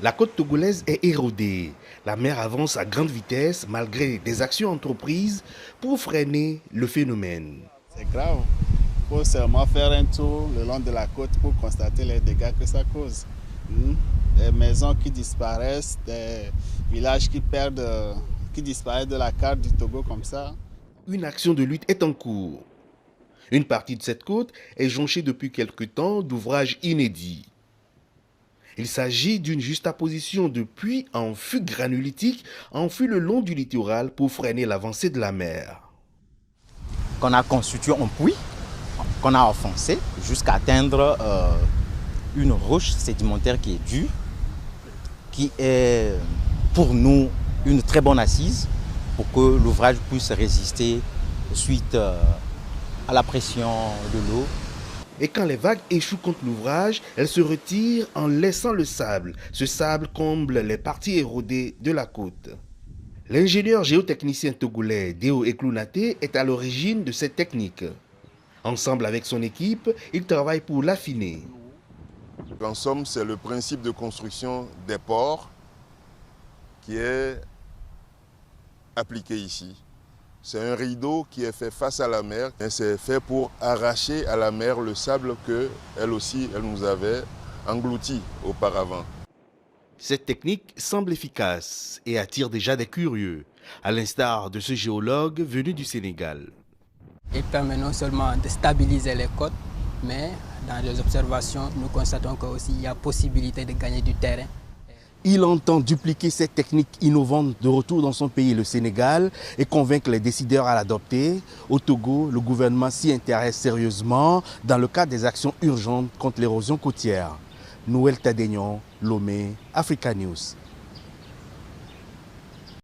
La côte togolaise est érodée. La mer avance à grande vitesse malgré des actions entreprises pour freiner le phénomène. C'est grave. Il faut seulement faire un tour le long de la côte pour constater les dégâts que ça cause. Des maisons qui disparaissent, des villages qui disparaissent de la carte du Togo comme ça. Une action de lutte est en cours. Une partie de cette côte est jonchée depuis quelque temps d'ouvrages inédits. Il s'agit d'une juxtaposition de puits en fugue granulitique enfouis le long du littoral pour freiner l'avancée de la mer. Qu'on a constitué un puits, qu'on a enfoncé jusqu'à atteindre une roche sédimentaire qui est dure, qui est pour nous une très bonne assise pour que l'ouvrage puisse résister suite à la pression de l'eau. Et quand les vagues échouent contre l'ouvrage, elles se retirent en laissant le sable. Ce sable comble les parties érodées de la côte. L'ingénieur géotechnicien togolais Deo Eklounaté est à l'origine de cette technique. Ensemble avec son équipe, il travaille pour l'affiner. En somme, c'est le principe de construction des ports qui est appliqué ici. C'est un rideau qui est fait face à la mer. C'est fait pour arracher à la mer le sable qu'elle aussi, elle nous avait englouti auparavant. Cette technique semble efficace et attire déjà des curieux, à l'instar de ce géologue venu du Sénégal. Il permet non seulement de stabiliser les côtes, mais dans les observations, nous constatons qu'il y a possibilité de gagner du terrain. Il entend dupliquer cette technique innovante de retour dans son pays, le Sénégal, et convaincre les décideurs à l'adopter. Au Togo, le gouvernement s'y intéresse sérieusement dans le cadre des actions urgentes contre l'érosion côtière. Noël Tadegnon, Lomé, Africa News.